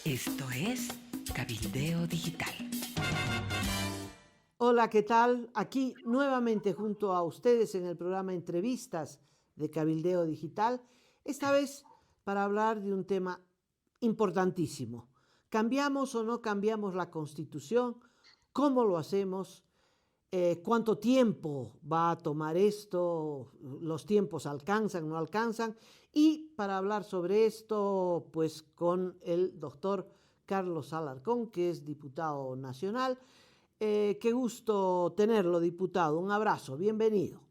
Esto es Cabildeo Digital. Hola, ¿qué tal? Aquí nuevamente junto a ustedes en el programa Entrevistas de Cabildeo Digital, esta vez para hablar de un tema importantísimo. ¿Cambiamos o no cambiamos la Constitución? ¿Cómo lo hacemos? ¿Cuánto tiempo va a tomar esto? ¿Los tiempos alcanzan, no alcanzan? Y para hablar sobre esto, pues con el doctor Carlos Alarcón, que es diputado nacional. Qué gusto tenerlo, diputado. Un abrazo, bienvenido.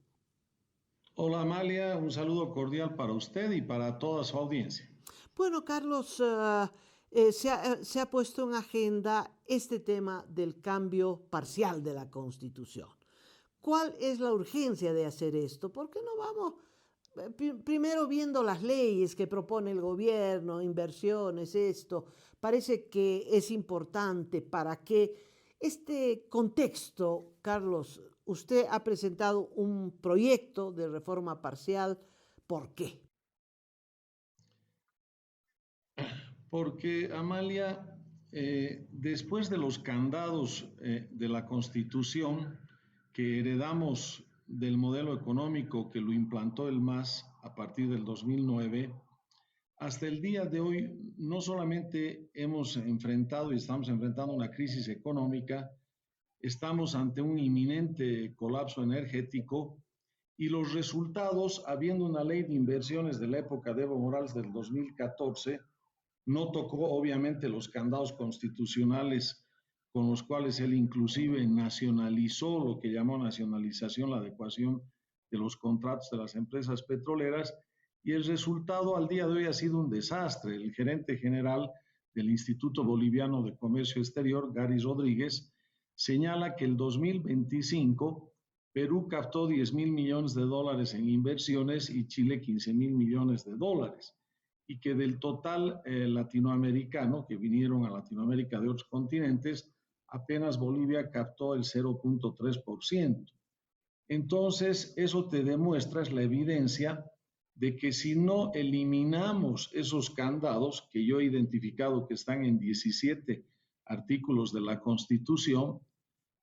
Hola Amalia, un saludo cordial para usted y para toda su audiencia. Bueno, Carlos, se ha puesto en agenda este tema del cambio parcial de la Constitución. ¿Cuál es la urgencia de hacer esto? ¿Por qué no vamos primero viendo las leyes que propone el gobierno, inversiones, esto? Parece que es importante para que este contexto, Carlos, usted ha presentado un proyecto de reforma parcial. ¿Por qué? Porque Amalia, después de los candados de la Constitución que heredamos del modelo económico que lo implantó el MAS a partir del 2009, hasta el día de hoy no solamente hemos enfrentado y estamos enfrentando una crisis económica, estamos ante un inminente colapso energético y los resultados, habiendo una ley de inversiones de la época de Evo Morales del 2014, no tocó obviamente los candados constitucionales con los cuales él inclusive nacionalizó lo que llamó nacionalización, la adecuación de los contratos de las empresas petroleras, y el resultado al día de hoy ha sido un desastre. El gerente general del Instituto Boliviano de Comercio Exterior, Gary Rodríguez, señala que el 2025 Perú captó 10.000 millones de dólares en inversiones y Chile 15.000 millones de dólares. Y que del total latinoamericano, que vinieron a Latinoamérica de otros continentes, apenas Bolivia captó el 0.3%. Entonces, eso te demuestra, es la evidencia de que si no eliminamos esos candados que yo he identificado que están en 17 artículos de la Constitución,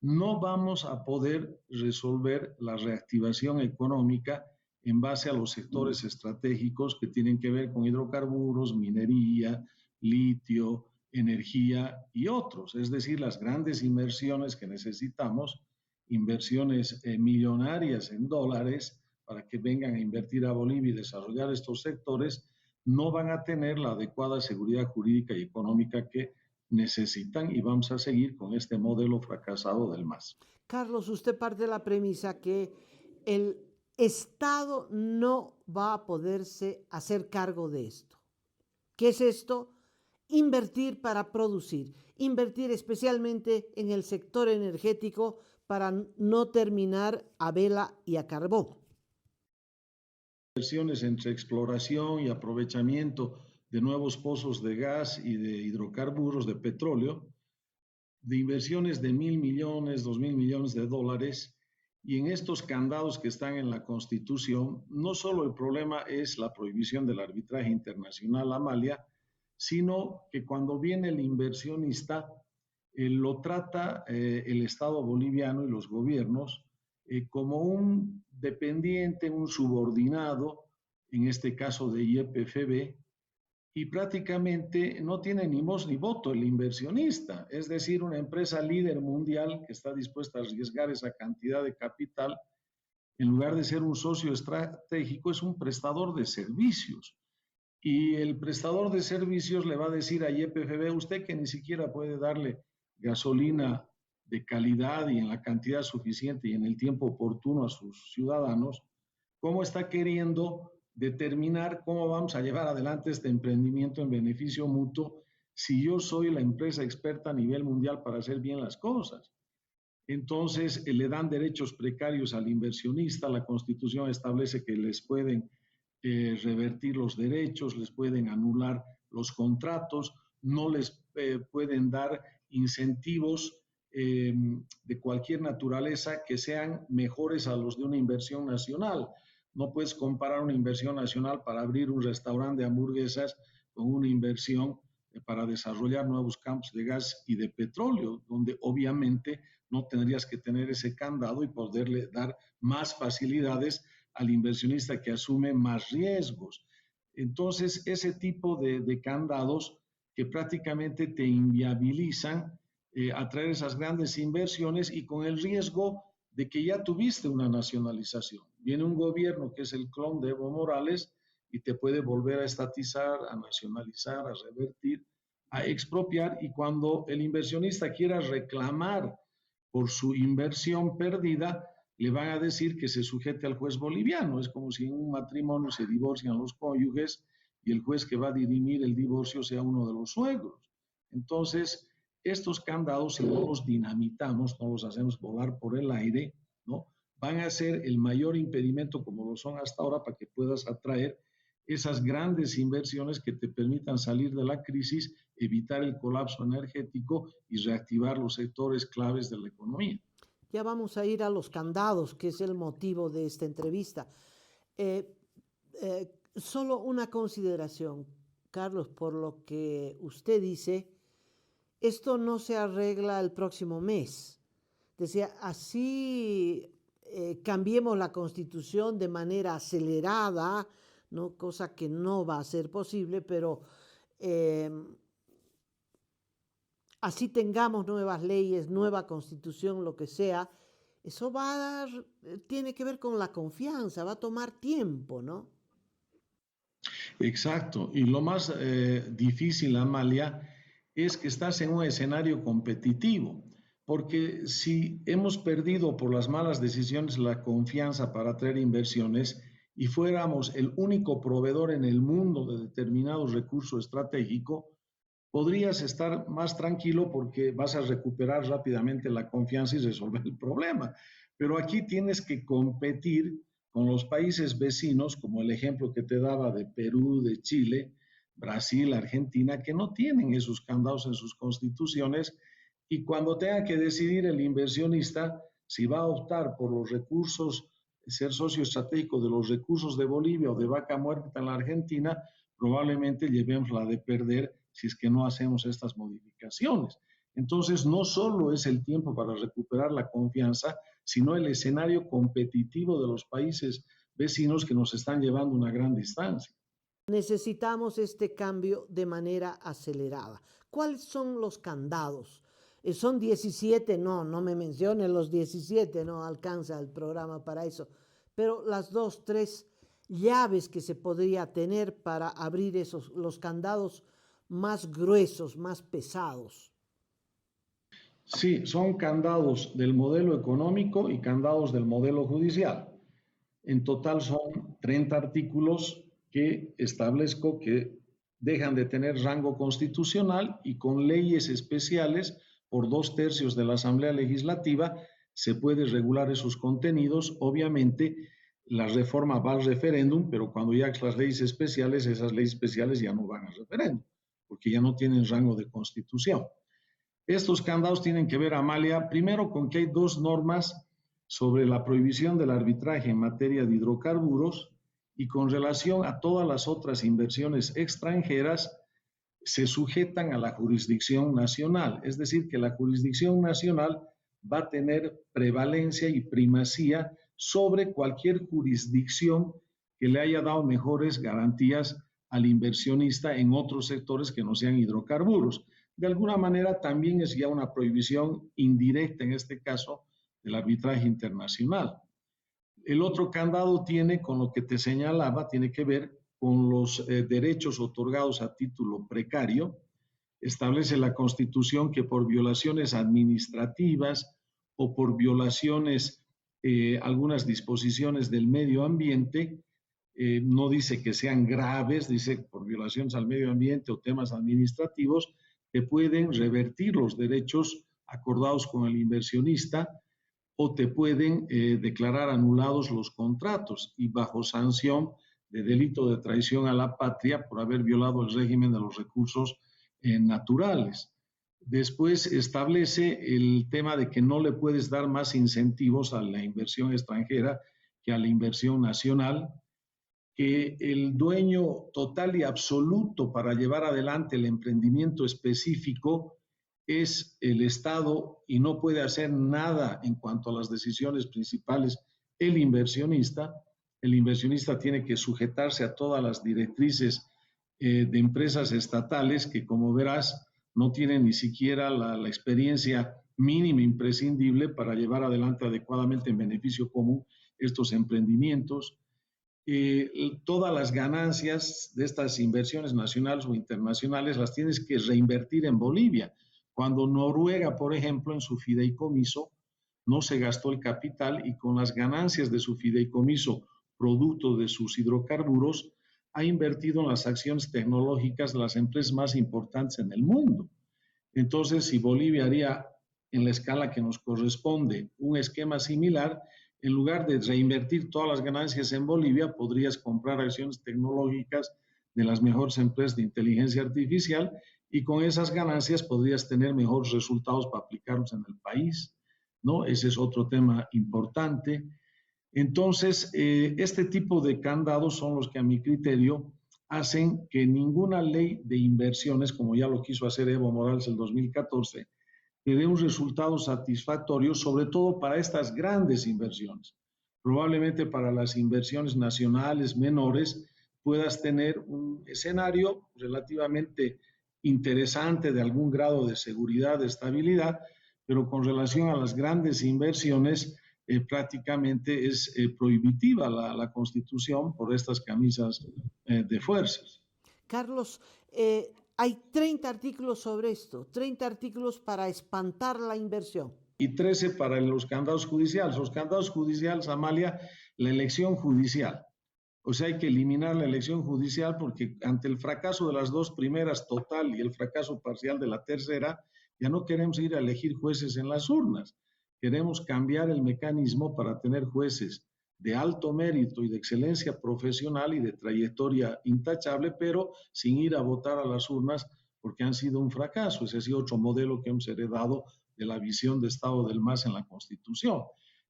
no vamos a poder resolver la reactivación económica en base a los sectores estratégicos que tienen que ver con hidrocarburos, minería, litio, energía y otros. Es decir, las grandes inversiones que necesitamos, inversiones millonarias en dólares para que vengan a invertir a Bolivia y desarrollar estos sectores, no van a tener la adecuada seguridad jurídica y económica que necesitan, y vamos a seguir con este modelo fracasado del MAS. Carlos, usted parte de la premisa que el Estado no va a poderse hacer cargo de esto. ¿Qué es esto? Invertir para producir, invertir especialmente en el sector energético para no terminar a vela y a carbón. Inversiones entre exploración y aprovechamiento de nuevos pozos de gas y de hidrocarburos, de petróleo, de inversiones de 1.000 millones, 2.000 millones de dólares, y en estos candados que están en la Constitución, no solo el problema es la prohibición del arbitraje internacional, Amalia, sino que cuando viene el inversionista, lo trata el Estado boliviano y los gobiernos como un dependiente, un subordinado, en este caso de YPFB, y prácticamente no tiene ni voz ni voto el inversionista, es decir, una empresa líder mundial que está dispuesta a arriesgar esa cantidad de capital, en lugar de ser un socio estratégico, es un prestador de servicios. Y el prestador de servicios le va a decir a YPFB, usted que ni siquiera puede darle gasolina de calidad y en la cantidad suficiente y en el tiempo oportuno a sus ciudadanos, ¿cómo está queriendo determinar cómo vamos a llevar adelante este emprendimiento en beneficio mutuo si yo soy la empresa experta a nivel mundial para hacer bien las cosas? Entonces le dan derechos precarios al inversionista, la Constitución establece que les pueden revertir los derechos, les pueden anular los contratos, no les pueden dar incentivos de cualquier naturaleza que sean mejores a los de una inversión nacional. No puedes comparar una inversión nacional para abrir un restaurante de hamburguesas con una inversión para desarrollar nuevos campos de gas y de petróleo, donde obviamente no tendrías que tener ese candado y poderle dar más facilidades al inversionista que asume más riesgos. Entonces, ese tipo de candados que prácticamente te inviabilizan atraer esas grandes inversiones y con el riesgo de que ya tuviste una nacionalización. Viene un gobierno que es el clon de Evo Morales y te puede volver a estatizar, a nacionalizar, a revertir, a expropiar, y cuando el inversionista quiera reclamar por su inversión perdida, le van a decir que se sujete al juez boliviano. Es como si en un matrimonio se divorcian los cónyuges y el juez que va a dirimir el divorcio sea uno de los suegros. Entonces, estos candados, si no los dinamitamos, no los hacemos volar por el aire, ¿no?, van a ser el mayor impedimento, como lo son hasta ahora, para que puedas atraer esas grandes inversiones que te permitan salir de la crisis, evitar el colapso energético y reactivar los sectores claves de la economía. Ya vamos a ir a los candados, que es el motivo de esta entrevista. Solo una consideración, Carlos, por lo que usted dice, esto no se arregla el próximo mes. Decía, así cambiemos la Constitución de manera acelerada, ¿no?, cosa que no va a ser posible, pero así tengamos nuevas leyes, nueva Constitución, lo que sea, eso va a dar, tiene que ver con la confianza, va a tomar tiempo, ¿no? Exacto. Y lo más difícil, Amalia, es que estás en un escenario competitivo, porque si hemos perdido por las malas decisiones la confianza para atraer inversiones y fuéramos el único proveedor en el mundo de determinado recurso estratégico, podrías estar más tranquilo porque vas a recuperar rápidamente la confianza y resolver el problema. Pero aquí tienes que competir con los países vecinos, como el ejemplo que te daba de Perú, de Chile, Brasil, Argentina, que no tienen esos candados en sus constituciones, y cuando tenga que decidir el inversionista si va a optar por los recursos, ser socio estratégico de los recursos de Bolivia o de Vaca Muerta en la Argentina, probablemente llevemos la de perder si es que no hacemos estas modificaciones. Entonces, no solo es el tiempo para recuperar la confianza, sino el escenario competitivo de los países vecinos que nos están llevando una gran distancia. Necesitamos este cambio de manera acelerada. ¿Cuáles son los candados? Son 17, no me mencione los 17, no alcanza el programa para eso, pero las 2, 3 llaves que se podría tener para abrir los candados más gruesos, más pesados. Sí, son candados del modelo económico y candados del modelo judicial. En total son 30 artículos que establezco que dejan de tener rango constitucional y con leyes especiales por 2/3 de la Asamblea Legislativa se puede regular esos contenidos. Obviamente, la reforma va al referéndum, pero cuando ya las leyes especiales, esas leyes especiales ya no van al referéndum, porque ya no tienen rango de constitución. Estos candados tienen que ver, Amalia, primero con que hay 2 normas sobre la prohibición del arbitraje en materia de hidrocarburos y con relación a todas las otras inversiones extranjeras se sujetan a la jurisdicción nacional, es decir, que la jurisdicción nacional va a tener prevalencia y primacía sobre cualquier jurisdicción que le haya dado mejores garantías al inversionista en otros sectores que no sean hidrocarburos. De alguna manera también es ya una prohibición indirecta en este caso del arbitraje internacional. El otro candado tiene, con lo que te señalaba, tiene que ver con los derechos otorgados a título precario. Establece la Constitución que por violaciones administrativas o por violaciones, algunas disposiciones del medio ambiente, no dice que sean graves, dice por violaciones al medio ambiente o temas administrativos, te pueden revertir los derechos acordados con el inversionista o te pueden declarar anulados los contratos y bajo sanción de delito de traición a la patria por haber violado el régimen de los recursos naturales. Después establece el tema de que no le puedes dar más incentivos a la inversión extranjera que a la inversión nacional. que el dueño total y absoluto para llevar adelante el emprendimiento específico es el Estado y no puede hacer nada en cuanto a las decisiones principales el inversionista. El inversionista tiene que sujetarse a todas las directrices de empresas estatales que, como verás, no tienen ni siquiera la experiencia mínima imprescindible para llevar adelante adecuadamente en beneficio común estos emprendimientos. Todas las ganancias de estas inversiones nacionales o internacionales las tienes que reinvertir en Bolivia. Cuando Noruega, por ejemplo, en su fideicomiso no se gastó el capital y con las ganancias de su fideicomiso, producto de sus hidrocarburos, ha invertido en las acciones tecnológicas de las empresas más importantes en el mundo. Entonces, si Bolivia haría en la escala que nos corresponde un esquema similar, en lugar de reinvertir todas las ganancias en Bolivia, podrías comprar acciones tecnológicas de las mejores empresas de inteligencia artificial y con esas ganancias podrías tener mejores resultados para aplicarlos en el país, ¿no? Ese es otro tema importante. Entonces, este tipo de candados son los que a mi criterio hacen que ninguna ley de inversiones, como ya lo quiso hacer Evo Morales en 2014, te dé un resultado satisfactorio, sobre todo para estas grandes inversiones. Probablemente para las inversiones nacionales menores puedas tener un escenario relativamente interesante de algún grado de seguridad, de estabilidad, pero con relación a las grandes inversiones, prácticamente es prohibitiva la Constitución por estas camisas de fuerzas. Carlos, hay 30 artículos sobre esto, 30 artículos para espantar la inversión. Y 13 para los candados judiciales. Los candados judiciales, Amalia, la elección judicial. O sea, hay que eliminar la elección judicial porque ante el fracaso de las dos primeras total y el fracaso parcial de la tercera, ya no queremos ir a elegir jueces en las urnas. Queremos cambiar el mecanismo para tener jueces de alto mérito y de excelencia profesional y de trayectoria intachable, pero sin ir a votar a las urnas porque han sido un fracaso. Ese ha sido otro modelo que hemos heredado de la visión de Estado del MAS en la Constitución.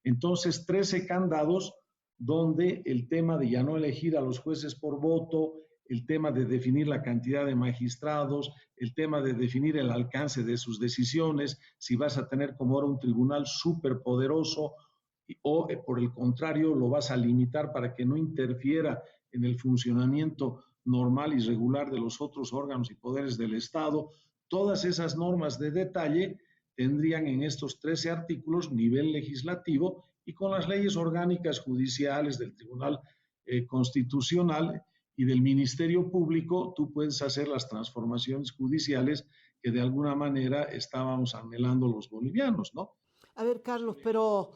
Entonces, 13 candados donde el tema de ya no elegir a los jueces por voto, el tema de definir la cantidad de magistrados, el tema de definir el alcance de sus decisiones, si vas a tener como ahora un tribunal superpoderoso o por el contrario lo vas a limitar para que no interfiera en el funcionamiento normal y regular de los otros órganos y poderes del Estado. Todas esas normas de detalle tendrían en estos 13 artículos nivel legislativo y con las leyes orgánicas judiciales del Tribunal Constitucional y del Ministerio Público, tú puedes hacer las transformaciones judiciales que de alguna manera estábamos anhelando los bolivianos, ¿no? A ver, Carlos, pero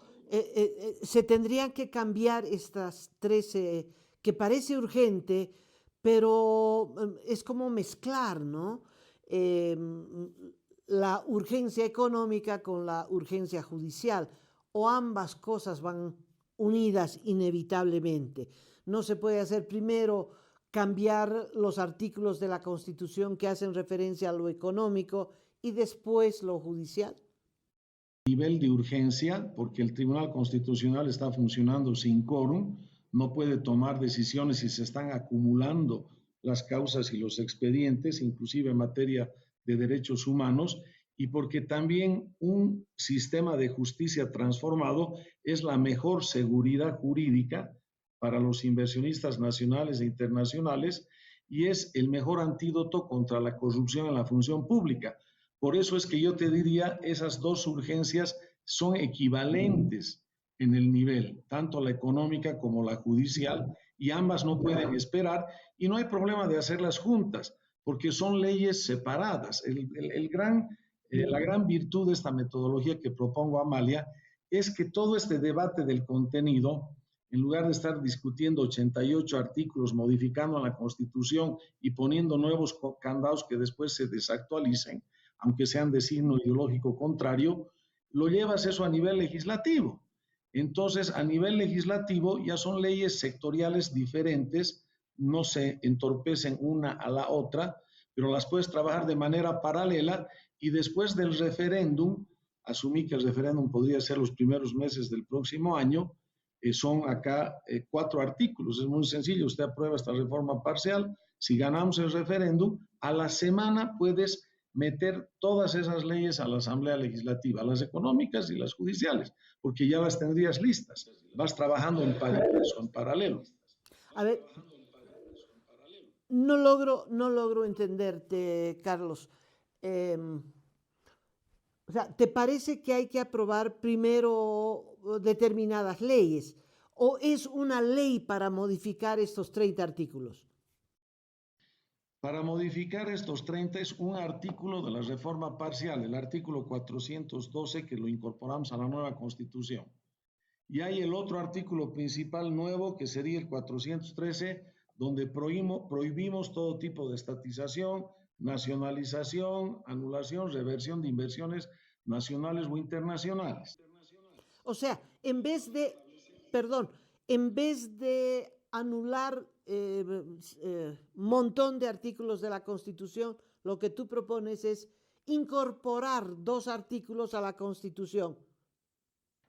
se tendrían que cambiar estas 13, que parece urgente, pero es como mezclar, ¿no? La urgencia económica con la urgencia judicial, o ambas cosas van unidas inevitablemente. No se puede hacer primero cambiar los artículos de la Constitución que hacen referencia a lo económico y después lo judicial. Nivel de urgencia, porque el Tribunal Constitucional está funcionando sin quórum, no puede tomar decisiones si se están acumulando las causas y los expedientes, inclusive en materia de derechos humanos, y porque también un sistema de justicia transformado es la mejor seguridad jurídica para los inversionistas nacionales e internacionales y es el mejor antídoto contra la corrupción en la función pública. Por eso es que yo te diría, esas dos urgencias son equivalentes en el nivel, tanto la económica como la judicial, y ambas no pueden esperar, y no hay problema de hacerlas juntas, porque son leyes separadas. La gran virtud de esta metodología que propongo, Amalia, es que todo este debate del contenido, en lugar de estar discutiendo 88 artículos, modificando la Constitución y poniendo nuevos candados que después se desactualicen, aunque sean de signo ideológico contrario, lo llevas eso a nivel legislativo. Entonces, a nivel legislativo ya son leyes sectoriales diferentes, no se entorpecen una a la otra, pero las puedes trabajar de manera paralela y después del referéndum, asumí que el referéndum podría ser los primeros meses del próximo año, son acá 4 artículos. Es muy sencillo, usted aprueba esta reforma parcial, si ganamos el referéndum, a la semana puedes meter todas esas leyes a la Asamblea Legislativa, las económicas y las judiciales, porque ya las tendrías listas. Vas trabajando en paralelo. A ver, no logro entenderte, Carlos. O sea, ¿te parece que hay que aprobar primero determinadas leyes? ¿O es una ley para modificar estos 30 artículos? Para modificar estos 30 es un artículo de la reforma parcial, el artículo 412, que lo incorporamos a la nueva Constitución. Y hay el otro artículo principal nuevo, que sería el 413, donde prohibimos todo tipo de estatización, nacionalización, anulación, reversión de inversiones nacionales o internacionales. O sea, en vez de anular montón de artículos de la Constitución, lo que tú propones es incorporar 2 artículos a la Constitución.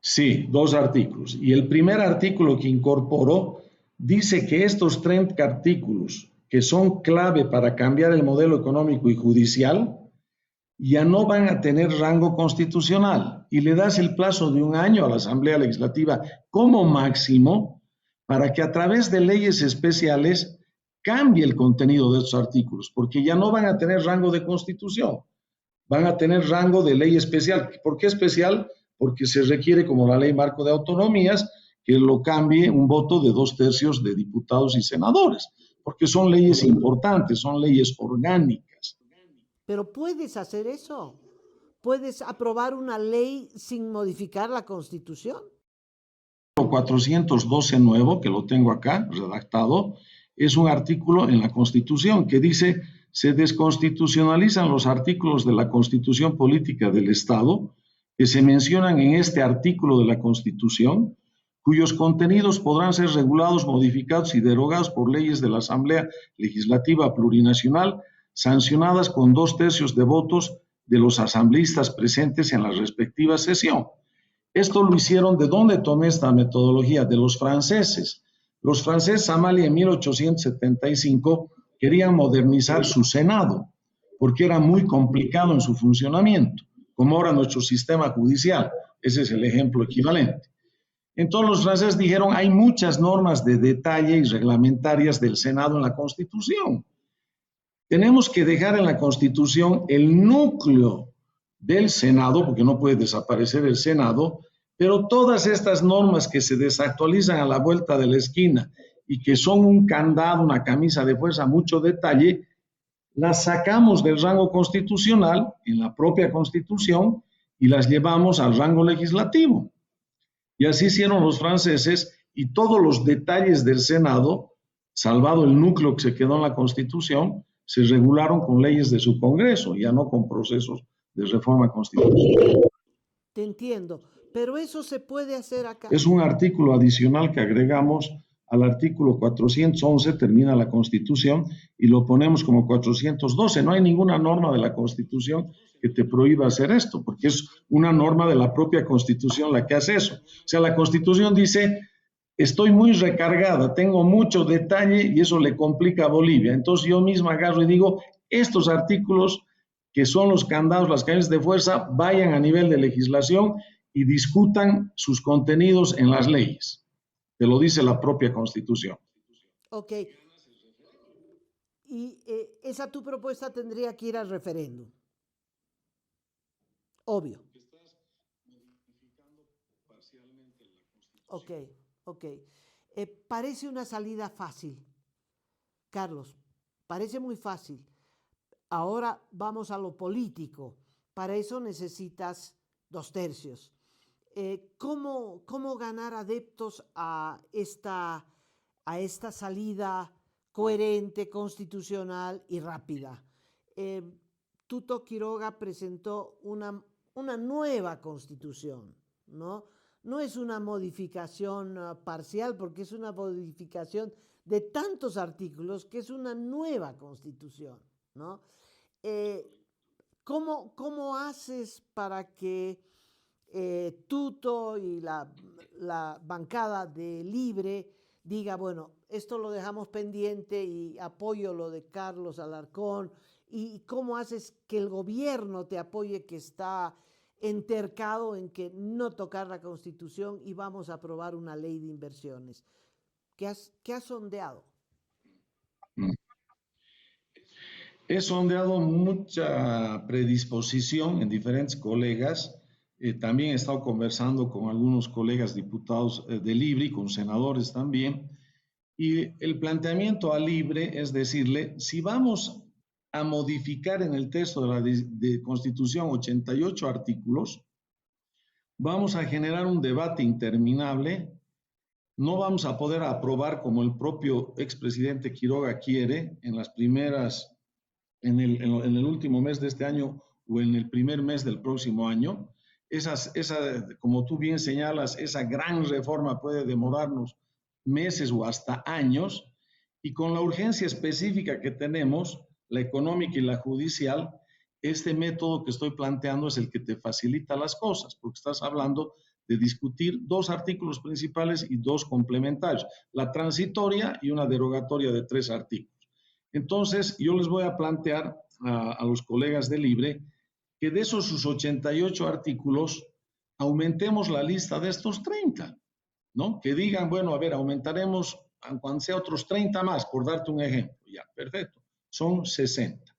Sí, 2 artículos. Y el primer artículo que incorporó dice que estos 30 artículos, que son clave para cambiar el modelo económico y judicial, ya no van a tener rango constitucional y le das el plazo de 1 año a la Asamblea Legislativa como máximo para que a través de leyes especiales cambie el contenido de estos artículos, porque ya no van a tener rango de constitución, van a tener rango de ley especial. ¿Por qué especial? Porque se requiere, como la ley marco de autonomías, que lo cambie un voto de 2/3 de diputados y senadores, porque son leyes importantes, son leyes orgánicas. Pero puedes hacer eso. Puedes aprobar una ley sin modificar la Constitución. 412 nuevo, que lo tengo acá redactado, es un artículo en la Constitución que dice: se desconstitucionalizan los artículos de la Constitución Política del Estado que se mencionan en este artículo de la Constitución, cuyos contenidos podrán ser regulados, modificados y derogados por leyes de la Asamblea Legislativa Plurinacional, sancionadas con 2/3 de votos de los asambleístas presentes en la respectiva sesión. Esto lo hicieron, ¿de dónde tomé esta metodología? De los franceses. Los franceses, Amalia, en 1875 querían modernizar su Senado, porque era muy complicado en su funcionamiento, como ahora nuestro sistema judicial. Ese es el ejemplo equivalente. Entonces los franceses dijeron: hay muchas normas de detalle y reglamentarias del Senado en la Constitución. Tenemos que dejar en la Constitución el núcleo del Senado, porque no puede desaparecer el Senado, pero todas estas normas que se desactualizan a la vuelta de la esquina y que son un candado, una camisa de fuerza, mucho detalle, las sacamos del rango constitucional en la propia Constitución y las llevamos al rango legislativo. Y así hicieron los franceses, y todos los detalles del Senado, salvado el núcleo que se quedó en la Constitución, se regularon con leyes de su Congreso, ya no con procesos de reforma constitucional. Te entiendo, pero eso se puede hacer acá. Es un artículo adicional que agregamos al artículo 411, termina la Constitución, y lo ponemos como 412. No hay ninguna norma de la Constitución que te prohíba hacer esto, porque es una norma de la propia Constitución la que hace eso. O sea, la Constitución dice: estoy muy recargada, tengo mucho detalle y eso le complica a Bolivia. Entonces yo misma agarro y digo: estos artículos, que son los candados, las cadenas de fuerza, vayan a nivel de legislación y discutan sus contenidos en las leyes. Te lo dice la propia Constitución. Ok. Y esa tu propuesta tendría que ir al referéndum. Obvio. Ok, ok. Parece una salida fácil, Carlos. Parece muy fácil. Ahora vamos a lo político. Para eso necesitas 2/3. ¿Cómo ganar adeptos a esta salida coherente, constitucional y rápida? Tuto Quiroga presentó una nueva constitución, ¿no? No es una modificación parcial, porque es una modificación de tantos artículos que es una nueva constitución, ¿no? ¿Cómo haces para que Tuto y la bancada de Libre diga, bueno, esto lo dejamos pendiente y apoyo lo de Carlos Alarcón, y cómo haces que el gobierno te apoye, que está entercado en que no tocar la Constitución y vamos a aprobar una ley de inversiones. ¿Qué has sondeado? He sondeado mucha predisposición en diferentes colegas. También he estado conversando con algunos colegas diputados de Libre y con senadores también. Y el planteamiento a Libre es decirle, si vamos a modificar en el texto de la Constitución 88 artículos, vamos a generar un debate interminable, no vamos a poder aprobar como el propio expresidente Quiroga quiere en las primeras, en el último mes de este año o en el primer mes del próximo año. Como tú bien señalas, esa gran reforma puede demorarnos meses o hasta años, y con la urgencia específica que tenemos, la económica y la judicial, este método que estoy planteando es el que te facilita las cosas, porque estás hablando de discutir dos artículos principales y dos complementarios, la transitoria y una derogatoria de 3 artículos. Entonces, yo les voy a plantear a los colegas de Libre que de esos sus 88 artículos aumentemos la lista de estos 30, ¿no? Que digan, bueno, a ver, aumentaremos, aunque sea otros 30 más, por darte un ejemplo. Ya, perfecto. Son 60.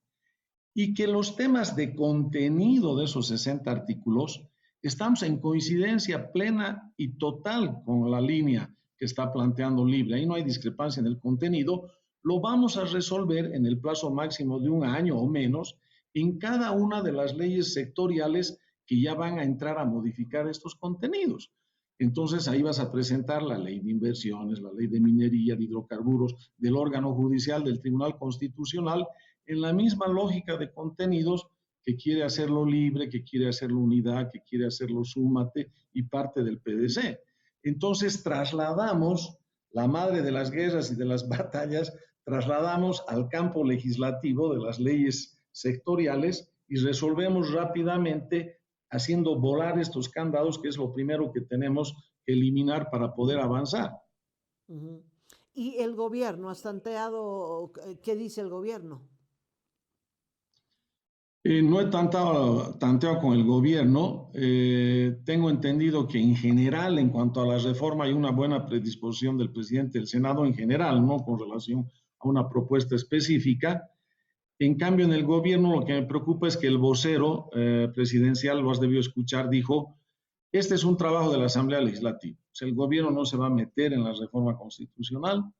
Y que los temas de contenido de esos 60 artículos estamos en coincidencia plena y total con la línea que está planteando Libre. Ahí no hay discrepancia en el contenido. Lo vamos a resolver en el plazo máximo de un año o menos en cada una de las leyes sectoriales que ya van a entrar a modificar estos contenidos. Entonces ahí vas a presentar la ley de inversiones, la ley de minería, de hidrocarburos, del órgano judicial, del Tribunal Constitucional, en la misma lógica de contenidos que quiere hacerlo Libre, que quiere hacerlo Unidad, que quiere hacerlo Súmate y parte del PDC. Entonces trasladamos la madre de las guerras y de las batallas, trasladamos al campo legislativo de las leyes sectoriales y resolvemos rápidamente haciendo volar estos candados, que es lo primero que tenemos que eliminar para poder avanzar. Uh-huh. ¿Y el gobierno? ¿Has tanteado qué dice el gobierno? No he tanteado con el gobierno. Tengo entendido que en general, en cuanto a la reforma, hay una buena predisposición del presidente del Senado en general, no con relación a una propuesta específica. En cambio, en el gobierno lo que me preocupa es que el vocero presidencial, lo has debido escuchar, dijo, este es un trabajo de la Asamblea Legislativa. O sea, el gobierno no se va a meter en la reforma constitucional,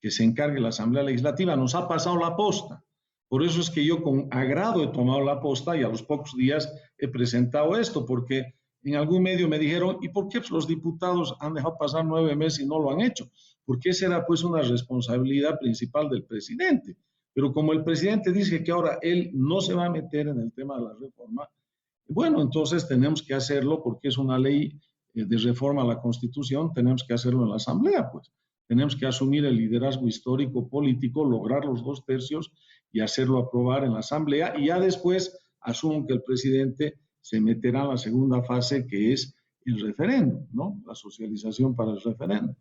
que se encargue la Asamblea Legislativa. Nos ha pasado la posta. Por eso es que yo con agrado he tomado la posta y a los pocos días he presentado esto, porque en algún medio me dijeron, ¿y por qué los diputados han dejado pasar 9 meses y no lo han hecho? Porque esa era pues una responsabilidad principal del presidente. Pero como el presidente dice que ahora él no se va a meter en el tema de la reforma, bueno, entonces tenemos que hacerlo porque es una ley de reforma a la Constitución, tenemos que hacerlo en la Asamblea, pues. Tenemos que asumir el liderazgo histórico político, lograr los 2/3 y hacerlo aprobar en la Asamblea, y ya después asumo que el presidente se meterá en la segunda fase, que es el referéndum, ¿no? La socialización para el referéndum.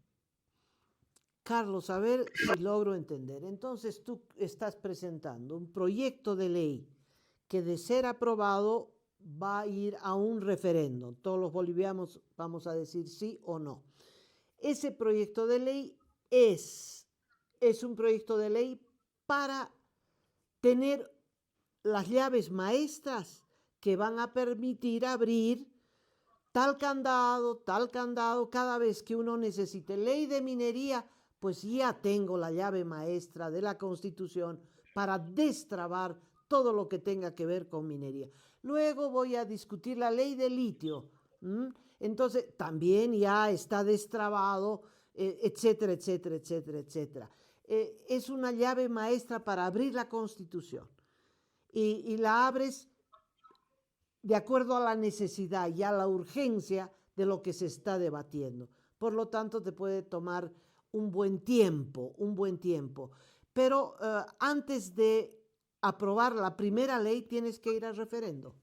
Carlos, a ver si logro entender. Entonces tú estás presentando un proyecto de ley que, de ser aprobado, va a ir a un referéndum. Todos los bolivianos vamos a decir sí o no. Ese proyecto de ley es un proyecto de ley para tener las llaves maestras que van a permitir abrir tal candado, cada vez que uno necesite. Ley de minería, pues ya tengo la llave maestra de la Constitución para destrabar todo lo que tenga que ver con minería. Luego voy a discutir la ley de litio. Entonces, también ya está destrabado, etcétera, etcétera, etcétera, etcétera. Es una llave maestra para abrir la Constitución. Y la abres de acuerdo a la necesidad y a la urgencia de lo que se está debatiendo. Por lo tanto, te puede tomar un buen tiempo. Pero antes de aprobar la primera ley, tienes que ir al referendo.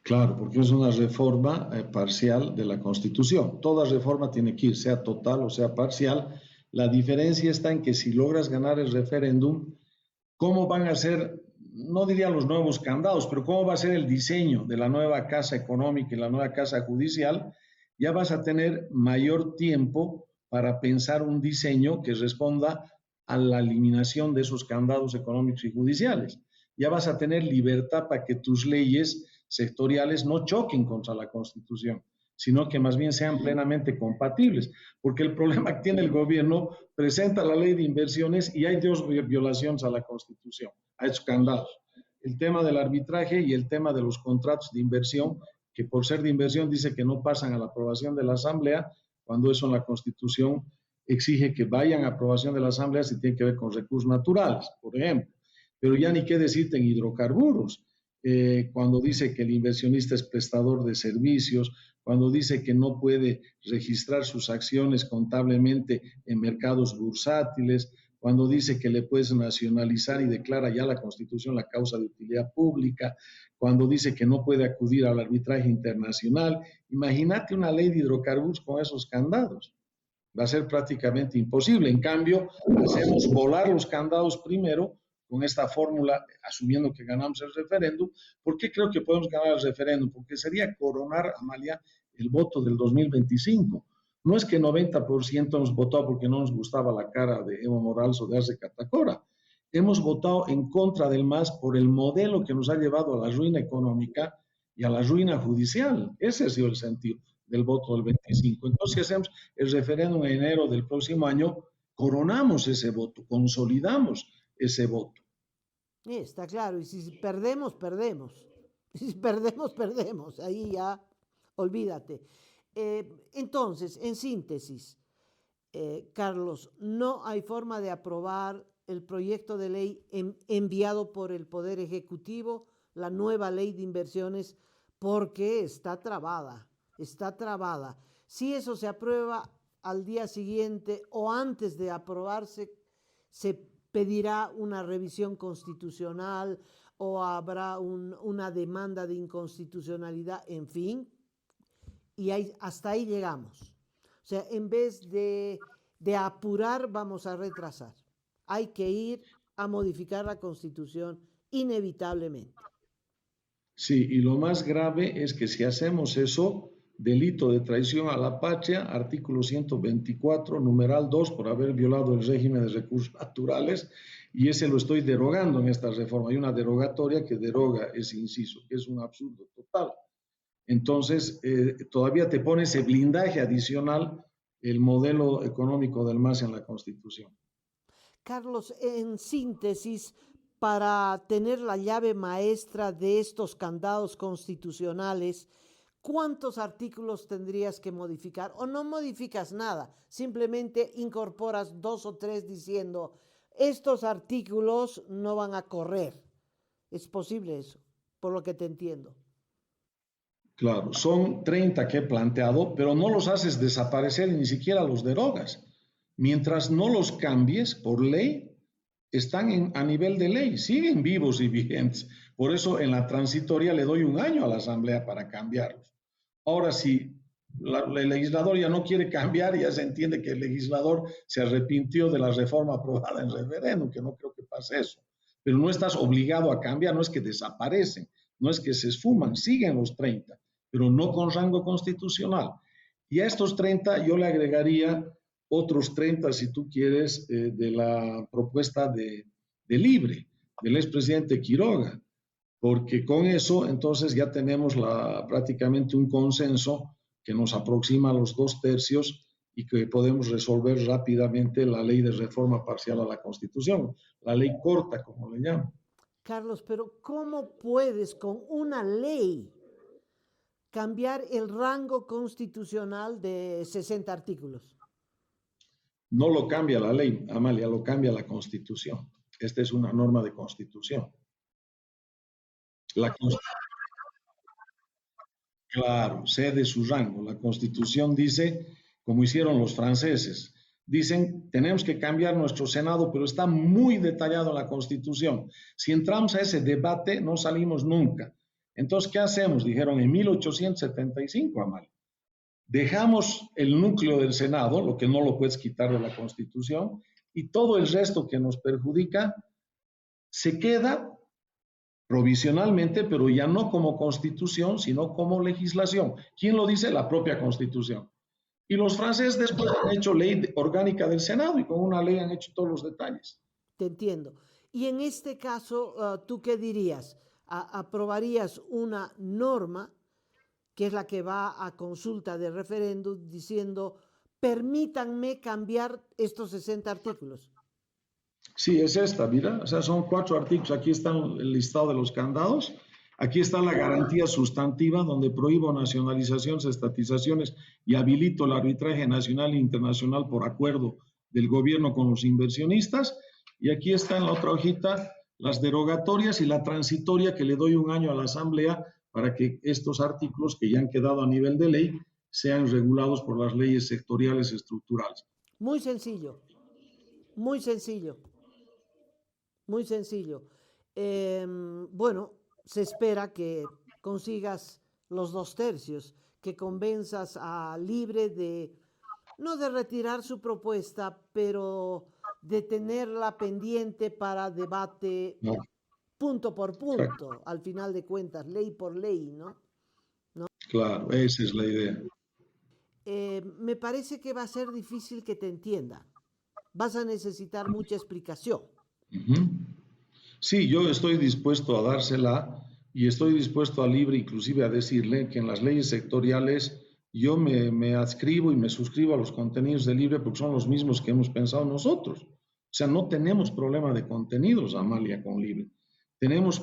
Claro, porque es una reforma parcial de la Constitución. Toda reforma tiene que ir, sea total o sea parcial. La diferencia está en que si logras ganar el referéndum, ¿cómo van a ser, no diría los nuevos candados, pero cómo va a ser el diseño de la nueva casa económica y la nueva casa judicial? Ya vas a tener mayor tiempo para pensar un diseño que responda a la eliminación de esos candados económicos y judiciales. Ya vas a tener libertad para que tus leyes sectoriales no choquen contra la Constitución, sino que más bien sean plenamente compatibles. Porque el problema que tiene el gobierno, presenta la ley de inversiones y hay dos violaciones a la Constitución, a esos candados. El tema del arbitraje y el tema de los contratos de inversión, que por ser de inversión dice que no pasan a la aprobación de la Asamblea, cuando eso en la Constitución exige que vayan a aprobación de la Asamblea si tiene que ver con recursos naturales, por ejemplo. Pero ya ni qué decirte en hidrocarburos, cuando dice que el inversionista es prestador de servicios, cuando dice que no puede registrar sus acciones contablemente en mercados bursátiles, cuando dice que le puedes nacionalizar y declara ya la Constitución la causa de utilidad pública, cuando dice que no puede acudir al arbitraje internacional. Imagínate una ley de hidrocarburos con esos candados. Va a ser prácticamente imposible. En cambio, hacemos volar los candados primero con esta fórmula, asumiendo que ganamos el referéndum. ¿Por qué creo que podemos ganar el referéndum? Porque sería coronar, Amalia, el voto del 2025. No es que 90% hemos votado porque no nos gustaba la cara de Evo Morales o de Arce Catacora. Hemos votado en contra del MAS por el modelo que nos ha llevado a la ruina económica y a la ruina judicial. Ese ha sido el sentido del voto del 25. Entonces, si hacemos el referéndum en enero del próximo año, coronamos ese voto, consolidamos ese voto. Está claro, y si perdemos, perdemos. Si perdemos, perdemos. Ahí ya, olvídate. Entonces, en síntesis, Carlos, no hay forma de aprobar el proyecto de ley enviado por el Poder Ejecutivo, la nueva ley de inversiones, porque está trabada, está trabada. Si eso se aprueba al día siguiente o antes de aprobarse, se pedirá una revisión constitucional o habrá una demanda de inconstitucionalidad, en fin, y hasta ahí llegamos. O sea, en vez de apurar, vamos a retrasar. Hay que ir a modificar la Constitución inevitablemente. Sí, y lo más grave es que si hacemos eso, delito de traición a la patria, artículo 124, numeral 2, por haber violado el régimen de recursos naturales, y ese lo estoy derogando en esta reforma. Hay una derogatoria que deroga ese inciso, que es un absurdo total. Entonces, todavía te pone ese blindaje adicional el modelo económico del MAS en la Constitución. Carlos, en síntesis, para tener la llave maestra de estos candados constitucionales, ¿cuántos artículos tendrías que modificar? O no modificas nada, simplemente incorporas 2 o 3 diciendo, estos artículos no van a correr. ¿Es posible eso? Por lo que te entiendo. Claro, son 30 que he planteado, pero no los haces desaparecer y ni siquiera los derogas. Mientras no los cambies por ley, están a nivel de ley, siguen vivos y vigentes. Por eso en la transitoria le doy un año a la Asamblea para cambiarlos. Ahora, si el legislador ya no quiere cambiar, ya se entiende que el legislador se arrepintió de la reforma aprobada en referéndum, que no creo que pase eso. Pero no estás obligado a cambiar, no es que desaparecen, no es que se esfuman, siguen los 30, pero no con rango constitucional. Y a estos 30 yo le agregaría otros 30, si tú quieres, de la propuesta de Libre, del expresidente Quiroga, porque con eso entonces ya tenemos prácticamente un consenso que nos aproxima a los 2/3 y que podemos resolver rápidamente la ley de reforma parcial a la Constitución, la ley corta, como le llaman. Carlos, pero ¿cómo puedes con una ley cambiar el rango constitucional de 60 artículos? No lo cambia la ley, Amalia, lo cambia la Constitución. Esta es una norma de Constitución. La Claro, cede su rango. La Constitución dice, como hicieron los franceses, dicen, tenemos que cambiar nuestro Senado, pero está muy detallado en la Constitución. Si entramos a ese debate, no salimos nunca. Entonces, ¿qué hacemos? Dijeron en 1875, Amalia. Dejamos el núcleo del Senado, lo que no lo puedes quitar de la Constitución, y todo el resto que nos perjudica se queda provisionalmente, pero ya no como Constitución, sino como legislación. ¿Quién lo dice? La propia Constitución. Y los franceses después han hecho ley orgánica del Senado y con una ley han hecho todos los detalles. Te entiendo. Y en este caso, ¿tú qué dirías? ¿Aprobarías una norma que es la que va a consulta de referéndum diciendo, permítanme cambiar estos 60 artículos? Sí, es esta, mira, o sea, son 4 artículos, aquí está el listado de los candados, aquí está la garantía sustantiva donde prohíbo nacionalizaciones, estatizaciones y habilito el arbitraje nacional e internacional por acuerdo del gobierno con los inversionistas, y aquí está en la otra hojita las derogatorias y la transitoria que le doy un año a la Asamblea para que estos artículos que ya han quedado a nivel de ley sean regulados por las leyes sectoriales estructurales. Muy sencillo, muy sencillo, muy sencillo. Bueno, se espera que consigas los 2/3, que convenzas a Libre de, no de retirar su propuesta, pero de tenerla pendiente para debate No, punto por punto, al final de cuentas, ley por ley, ¿no? claro, esa es la idea. Me parece que va a ser difícil que te entienda. Vas a necesitar mucha explicación. Uh-huh. Sí, yo estoy dispuesto a dársela y estoy dispuesto a Libre inclusive a decirle que en las leyes sectoriales yo me adscribo y me suscribo a los contenidos de Libre porque son los mismos que hemos pensado nosotros. O sea, no tenemos problema de contenidos, Amalia, con Libre. Tenemos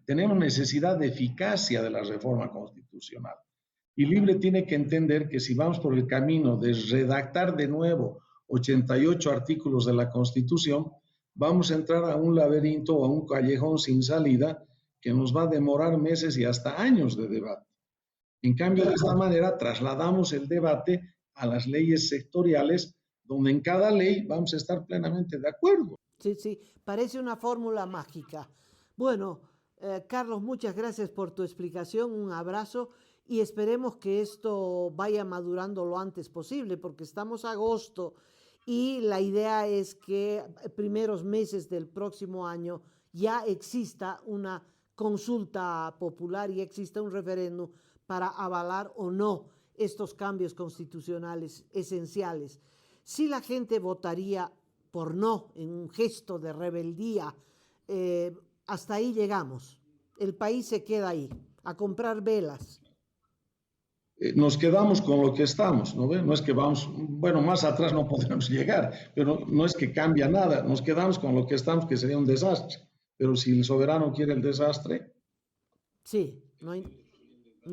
tenemos necesidad de eficacia de la reforma constitucional. Y Libre tiene que entender que si vamos por el camino de redactar de nuevo 88 artículos de la Constitución, vamos a entrar a un laberinto o a un callejón sin salida que nos va a demorar meses y hasta años de debate. En cambio, de esta manera trasladamos el debate a las leyes sectoriales, donde en cada ley vamos a estar plenamente de acuerdo. Sí, sí, parece una fórmula mágica. Bueno, Carlos, muchas gracias por tu explicación, un abrazo y esperemos que esto vaya madurando lo antes posible, porque estamos a agosto y la idea es que primeros meses del próximo año ya exista una consulta popular y exista un referéndum para avalar o no estos cambios constitucionales esenciales. Si la gente votaría por no, en un gesto de rebeldía, hasta ahí llegamos. El país se queda ahí, a comprar velas. Nos quedamos con lo que estamos, ¿no ven? No es que vamos, bueno, más atrás no podremos llegar, pero no es que cambia nada, nos quedamos con lo que estamos, que sería un desastre. Pero si el soberano quiere el desastre... Sí, no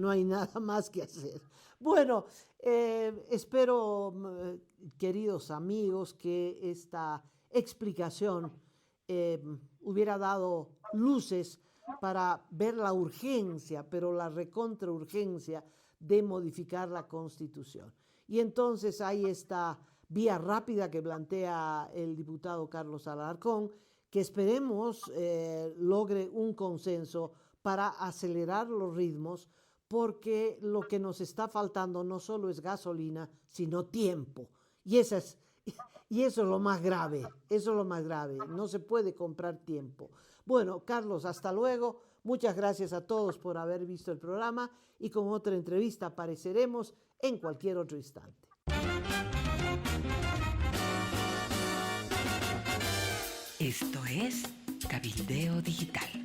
hay nada más que hacer. Bueno, espero, queridos amigos, que esta explicación hubiera dado luces para ver la urgencia, pero la recontraurgencia de modificar la Constitución. Y entonces hay esta vía rápida que plantea el diputado Carlos Alarcón, que esperemos logre un consenso para acelerar los ritmos, porque lo que nos está faltando no solo es gasolina, sino tiempo. Y eso es lo más grave, eso es lo más grave. No se puede comprar tiempo. Bueno, Carlos, hasta luego. Muchas gracias a todos por haber visto el programa y con otra entrevista apareceremos en cualquier otro instante. Esto es Cabildeo Digital.